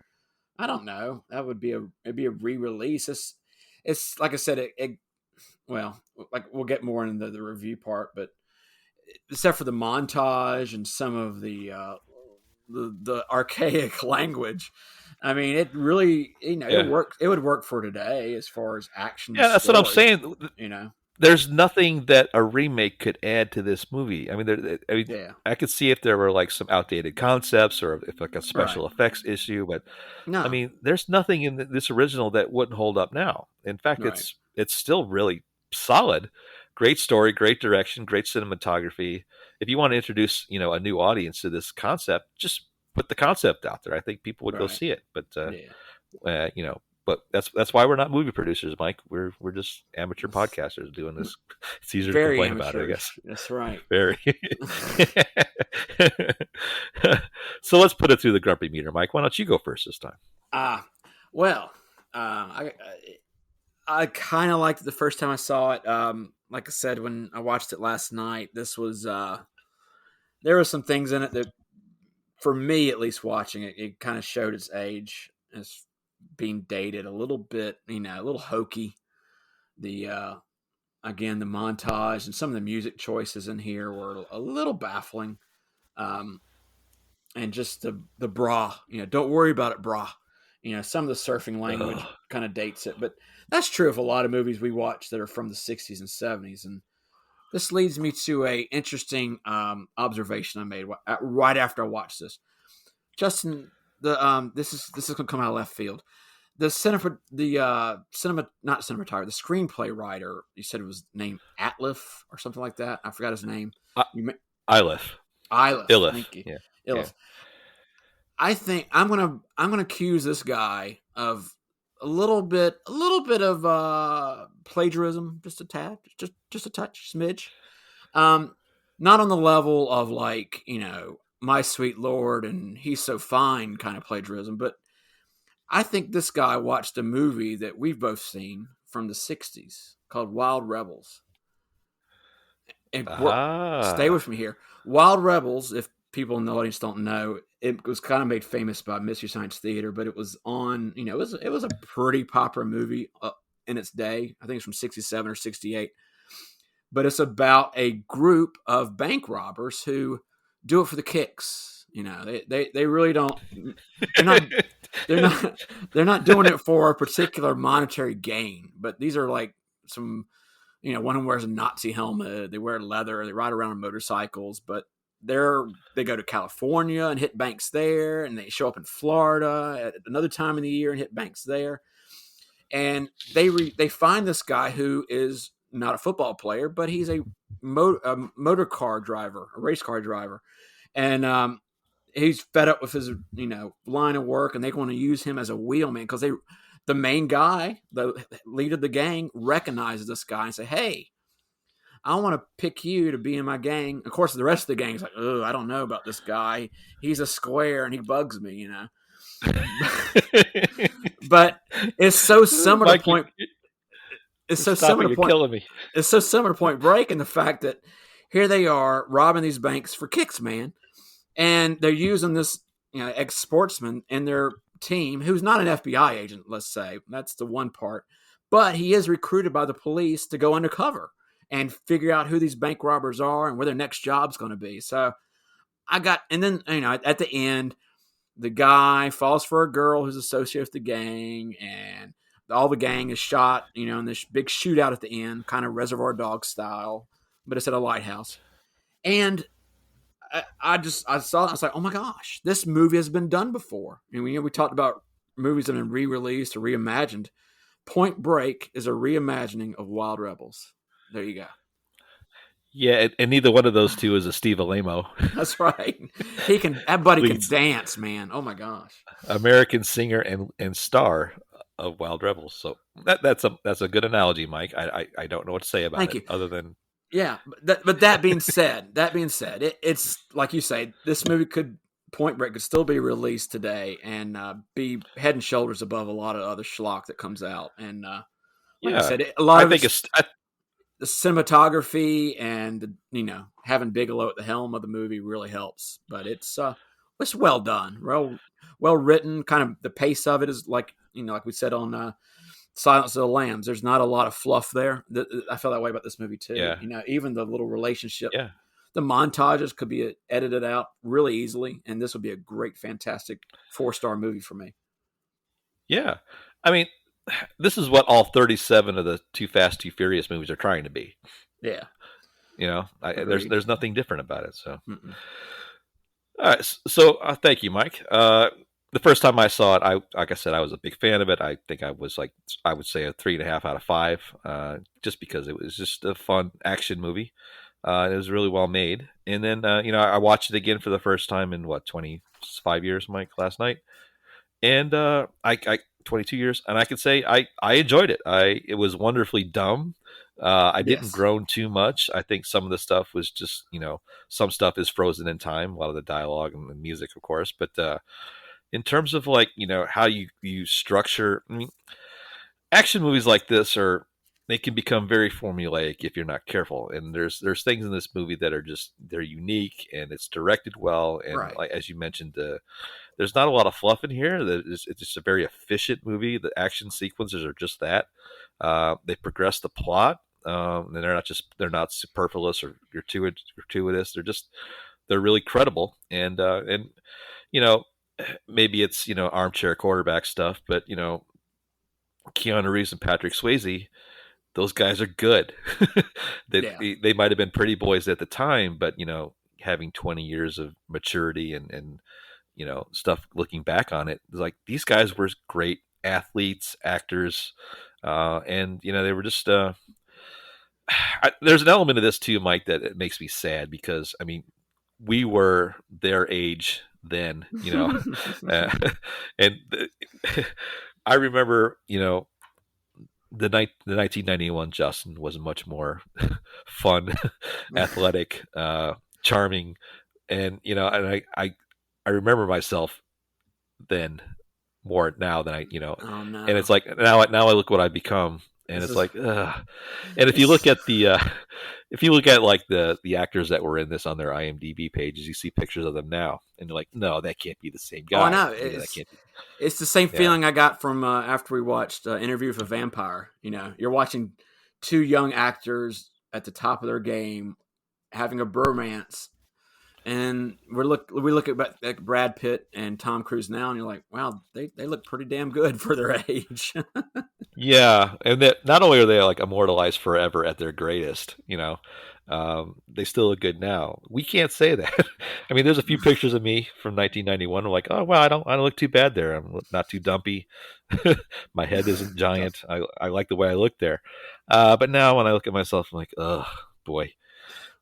I don't know. It'd be a re-release. It's like I said, well, like we'll get more into the review part, but except for the montage and some of the archaic language, I mean, it really, it would work for today as far as action. Yeah, that's what I'm saying. there's nothing that a remake could add to this movie. I mean, Yeah. I could see if there were like some outdated concepts or if like a Right. special effects issue, but I No. mean, there's nothing in this original that wouldn't hold up now. In fact, Right. it's still really solid. Great story, great direction, great cinematography. If you want to introduce, a new audience to this concept, just put the concept out there. I think people would go Right. see it. But Yeah. uh, you know, but that's why we're not movie producers, Mike. We're just amateur podcasters doing this. It's easier to Very complain about it, I amateurish. guess. That's right. Very. So let's put it through the grumpy meter, Mike. Why don't you go first this time? Ah, well, I kind of liked it the first time I saw it. Like I said, when I watched it last night, this was there were some things in it that, for me at least, watching it, it kind of showed its age as being dated a little bit, a little hokey. The Again, the montage and some of the music choices in here were a little baffling. Um, and just the bra, don't worry about it, bra. Some of the surfing language Ugh. kind of dates it, but that's true of a lot of movies we watch that are from the 60s and 70s. And this leads me to a interesting observation I made right after I watched this. Justin, this is gonna come out of left field. The not cinematographer, the screenplay writer. You said it was named Atliff or something like that. I forgot his name. I, You Ilif. Ilif. Ilif. Thank you, Yeah. Yeah. Ilif. I think I'm gonna accuse this guy of a little bit of plagiarism, just a tad, just a touch, smidge. Um, Not on the level of, like, My Sweet Lord and He's So Fine kind of plagiarism, but I think this guy watched a movie that we've both seen from the '60s called Wild Rebels. And stay Ah. with me here. Wild Rebels, if people in the audience don't know, it was kind of made famous by Mystery Science Theater, but it was on, it was a pretty popular movie in its day. I think it's from '67 or '68. But it's about a group of bank robbers who do it for the kicks. They really don't. They're not. They're not. They're not doing it for a particular monetary gain. But these are like some. One of them wears a Nazi helmet. They wear leather. They ride around on motorcycles. But they go to California and hit banks there, and they show up in Florida at another time in the year and hit banks there. And they find this guy who is not a football player, but he's a motor car driver, a race car driver, and he's fed up with his line of work, and they want to use him as a wheelman because the main guy, the leader of the gang, recognizes this guy and say, "Hey, I want to pick you to be in my gang." Of course, the rest of the gang is like, "Oh, I don't know about this guy. He's a square and he bugs me." But it's so similar to Mike, point. It's so stop similar it. to You're point. killing me. It's so similar to Point Break, and the fact that here they are robbing these banks for kicks, man, and they're using this ex sportsman in their team who's not an FBI agent. Let's say that's the one part, but he is recruited by the police to go undercover and figure out who these bank robbers are and where their next job's going to be. So and then at the end, the guy falls for a girl who's associated with the gang, and all the gang is shot, in this big shootout at the end, kind of Reservoir Dog style, but it's at a lighthouse. And I saw it, I was like, oh my gosh, this movie has been done before. And we talked about movies that have been re-released or reimagined. Point Break is a reimagining of Wild Rebels. There you go. Yeah, and neither one of those two is a Steve Alamo. That's right. That buddy can Leads dance, man. Oh my gosh. American singer and star of Wild Rebels. So that's a good analogy, Mike. I don't know what to say about Thank it you. other than Yeah, but that being said, it's like you say, this movie Point Break could still be released today and be head and shoulders above a lot of other schlock that comes out. And like I yeah. said, a lot I of think it's it's the cinematography and having Bigelow at the helm of the movie really helps. But it's well done, well written. Kind of the pace of it is like like we said on Silence of the Lambs. There's not a lot of fluff there. I feel that way about this movie too. yeah, Even the little relationship, yeah, the montages could be edited out really easily, and this would be a great, fantastic 4-star movie for me. yeah. I mean, this is what all 37 of the Too Fast, Too Furious movies are trying to be. Yeah. There's Agreed. nothing different about it. So, Mm-mm. all right. So, thank you, Mike. The first time I saw it, like I said, I was a big fan of it. I think I was like, I would say a 3.5 out of 5, just because it was just a fun action movie. It was really well made. And then, I watched it again for the first time in 25 years, Mike, last night. And I 22 years, and I could say I enjoyed it. It was wonderfully dumb. I didn't Yes. groan too much. I think some of the stuff was just, some stuff is frozen in time, a lot of the dialogue and the music, of course. But in terms of like, how you structure, I mean, action movies like this they can become very formulaic if you're not careful. And there's things in this movie that are just they're unique and it's directed well. And Right. like as you mentioned, there's not a lot of fluff in here. It's just a very efficient movie. The action sequences are just that. They progress the plot, and they're not superfluous or gratuitous. They're really credible, and you know maybe it's armchair quarterback stuff, but Keanu Reeves and Patrick Swayze, those guys are good. Yeah. They might have been pretty boys at the time, but having 20 years of maturity and stuff looking back on it, like these guys were great athletes, actors, and they were just there's an element of this too, Mike, that it makes me sad because I mean we were their age then, uh, and I remember the 1991 Justin was much more fun, athletic, charming, and I remember myself then more now than Oh and no. it's like now I look what I've become, and This it's is like, ugh. And if you look it's at if you look at like the actors that were in this on their IMDb pages, you see pictures of them now, and you're like, no, that can't be the same oh I guy. know. That can't be. It's the same Yeah, feeling I got from after we watched Interview with a Vampire. You're watching two young actors at the top of their game having a bromance, and we look at Brad Pitt and Tom Cruise now, and you're like, wow, they look pretty damn good for their age. yeah, and that not only are they like immortalized forever at their greatest, they still look good now. We can't say that. I mean, there's a few pictures of me from 1991. I'm like, oh wow, I don't look too bad there. I'm not too dumpy. My head isn't Tough. giant. I like the way I look there. But now when I look at myself, I'm like, oh boy.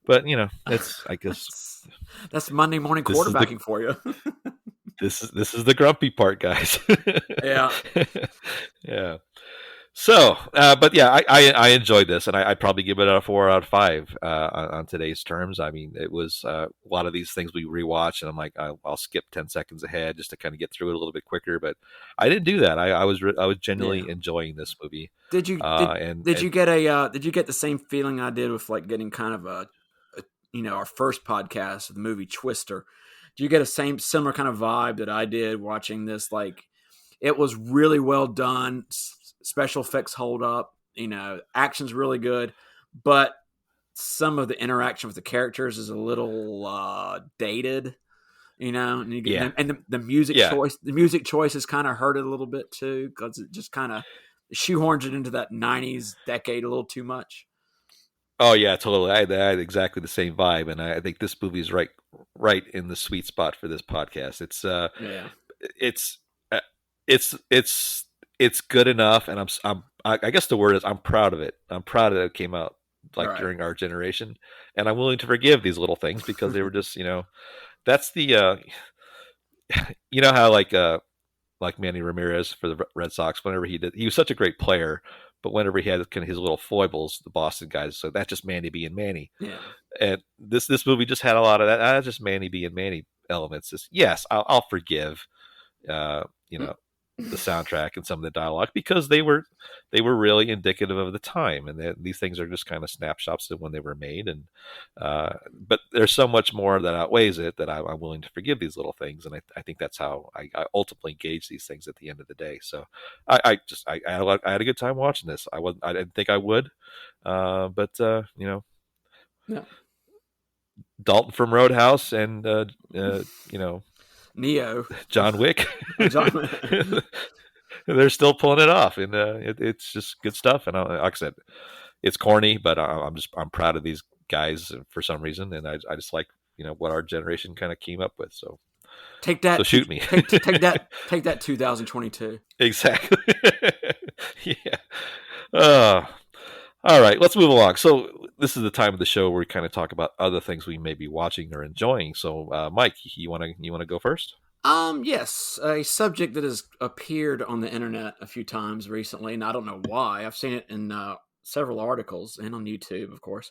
But it's I guess that's, that's Monday morning this is the quarterbacking for you. this is the grumpy part, guys. Yeah. Yeah. So, but yeah, I enjoyed this, and I'd probably give it a 4 out of 5 on today's terms. I mean, it was a lot of these things we rewatch, and I'm like, I'll skip 10 seconds ahead just to kind of get through it a little bit quicker. But I didn't do that. I was Yeah. genuinely enjoying this movie, Did you and did you get the same feeling I did with like getting kind of a our first podcast of the movie Twister? Do you get a similar kind of vibe that I did watching this? Like it was really well done, special effects hold up, action's really good, but some of the interaction with the characters is a little dated. And you yeah, get and yeah. the music choices kind of hurt it a little bit too because it just kind of shoehorns it into that '90s decade a little too much. Oh yeah, totally. I had exactly the same vibe, and I think this movie is right in the sweet spot for this podcast. Yeah, It's uh, it's it's good enough, and I guess the word is I'm proud of it. I'm proud that it came out like right. during our generation, and I'm willing to forgive these little things because they were just that's the how like Manny Ramirez for the Red Sox, whenever he was such a great player, but whenever he had kind of his little foibles, the Boston guys, so that's just Manny being Manny. Yeah, And this movie just had a lot of that. That's just Manny being Manny elements. Yes, I'll forgive, uh, you know, the soundtrack and some of the dialogue because they were really indicative of the time, and these things are just kind of snapshots of when they were made. And but there's so much more that outweighs it that I'm willing to forgive these little things, and I think that's how I ultimately gauge these things at the end of the day. So I had a good time watching this. I didn't think I would, but yeah. Dalton from Roadhouse and Neo, John Wick. John. they're still pulling it off, and it's just good stuff. And like I said, it's corny, but I'm proud of these guys for some reason, and I just like what our generation kind of came up with. So Take that. shoot me. Take that. Take that. 2022. Exactly. Yeah. Uh, all right, let's move along. So this is the time of the show where we kind of talk about other things we may be watching or enjoying. So, Mike, you wanna go first? Yes, a subject that has appeared on the internet a few times recently, and I don't know why. I've seen it in several articles and on YouTube, of course.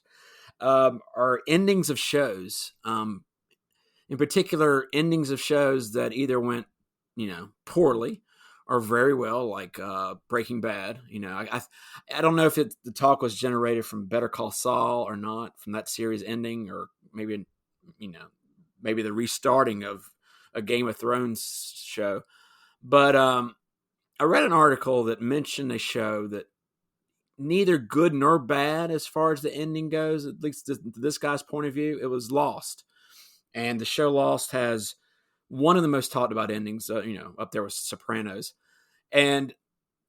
Are endings of shows. In particular, endings of shows that either went, poorly or very well, like Breaking Bad. I don't know if the talk was generated from Better Call Saul or not, from that series ending, or maybe, maybe the restarting of a Game of Thrones show. But I read an article that mentioned a show that neither good nor bad as far as the ending goes, at least this guy's point of view. It was Lost. And the show Lost has one of the most talked about endings, up there with Sopranos. And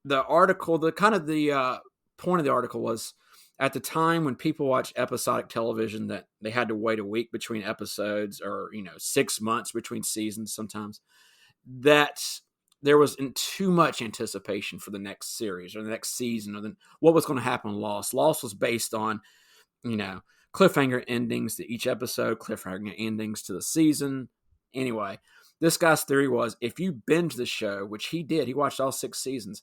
the article, the point of the article was, at the time when people watch episodic television, that they had to wait a week between episodes, or 6 months between seasons sometimes, that there was too much anticipation for the next series or the next season, or then what was going to happen in Lost. Lost was based on cliffhanger endings to each episode, cliffhanger endings to the season. Anyway, this guy's theory was, if you binge the show, which he did, he watched all 6 seasons,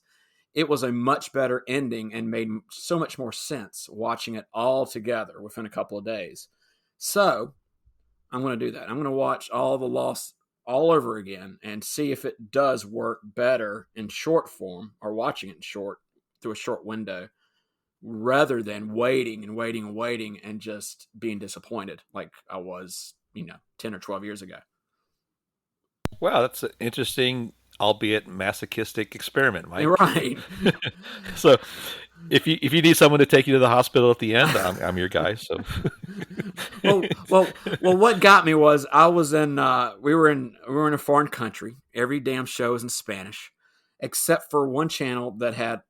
it was a much better ending and made so much more sense watching it all together within a couple of days. So I'm going to do that. I'm going to watch all the Lost all over again and see if it does work better in short form, or watching it in short through a short window, rather than waiting and waiting and waiting and just being disappointed like I was, 10 or 12 years ago. Wow, that's an interesting, albeit masochistic experiment, Mike. Right. So, if you need someone to take you to the hospital at the end, I'm your guy. So, well, what got me was, I was in we were in a foreign country. Every damn show was in Spanish, except for one channel that had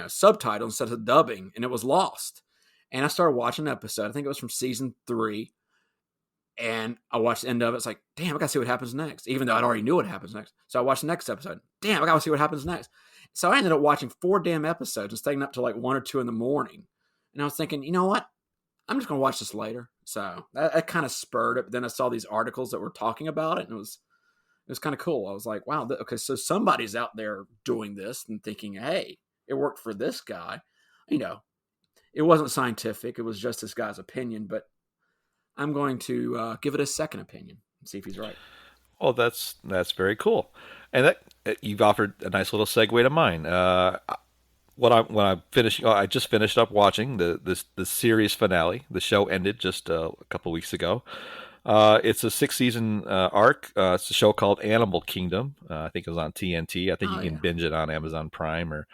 subtitles instead of dubbing, and it was Lost. And I started watching an episode. I think it was from season 3. And I watched the end of it. It's like, damn, I got to see what happens next, even though I'd already knew what happens next. So I watched the next episode. Damn, I got to see what happens next. So I ended up watching 4 damn episodes and staying up to like 1 or 2 in the morning. And I was thinking, you know what? I'm just going to watch this later. So that kind of spurred it. But then I saw these articles that were talking about it, and it was kind of cool. I was like, wow, okay, so somebody's out there doing this and thinking, hey, it worked for this guy. It wasn't scientific. It was just this guy's opinion, but I'm going to give it a second opinion and see if he's right. well, that's very cool, and that you've offered a nice little segue to mine. I just finished up watching the series finale. The show ended just a couple weeks ago. It's a 6-season arc. It's a show called Animal Kingdom. I think it was on TNT. I think you can binge it on Amazon Prime.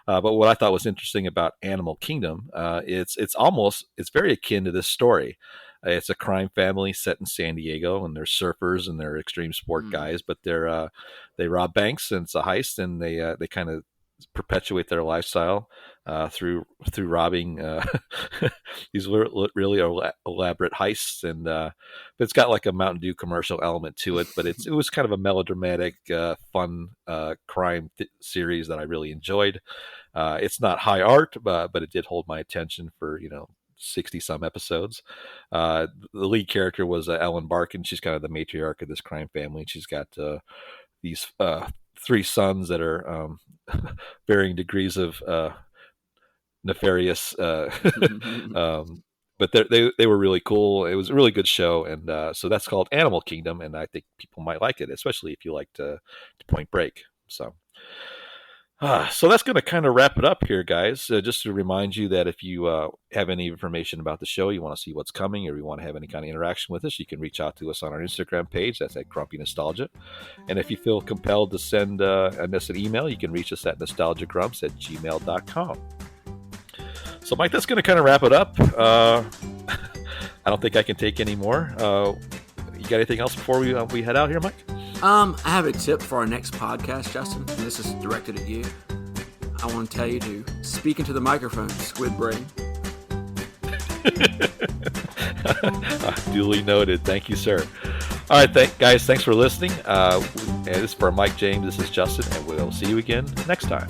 But what I thought was interesting about Animal Kingdom, it's very akin to this story. It's a crime family set in San Diego, and they're surfers and they're extreme sport guys, but they rob banks, and it's a heist, and they kind of perpetuate their lifestyle through robbing these really elaborate heists, and but it's got like a Mountain Dew commercial element to it. But it was kind of a melodramatic, fun crime series that I really enjoyed. It's not high art, but it did hold my attention for 60 some episodes. The lead character was Ellen Barkin. She's kind of the matriarch of this crime family. She's got these 3 sons that are varying degrees of nefarious, but they were really cool. It was a really good show, and so that's called Animal Kingdom, and I think people might like it, especially if you like to Point Break. So that's going to kind of wrap it up here, guys. Just to remind you that if you have any information about the show, you want to see what's coming, or you want to have any kind of interaction with us, you can reach out to us on our Instagram page. That's at Grumpy Nostalgia. And if you feel compelled to send us an email, you can reach us at nostalgiagrumps@gmail.com. So, Mike, that's going to kind of wrap it up. I don't think I can take any more. You got anything else before we head out here, Mike? I have a tip for our next podcast, Justin, and this is directed at you. I want to tell you to speak into the microphone, Squid Brain. Duly noted. Thank you, sir. All right, guys, thanks for listening. And this is for Mike James. This is Justin, and we'll see you again next time.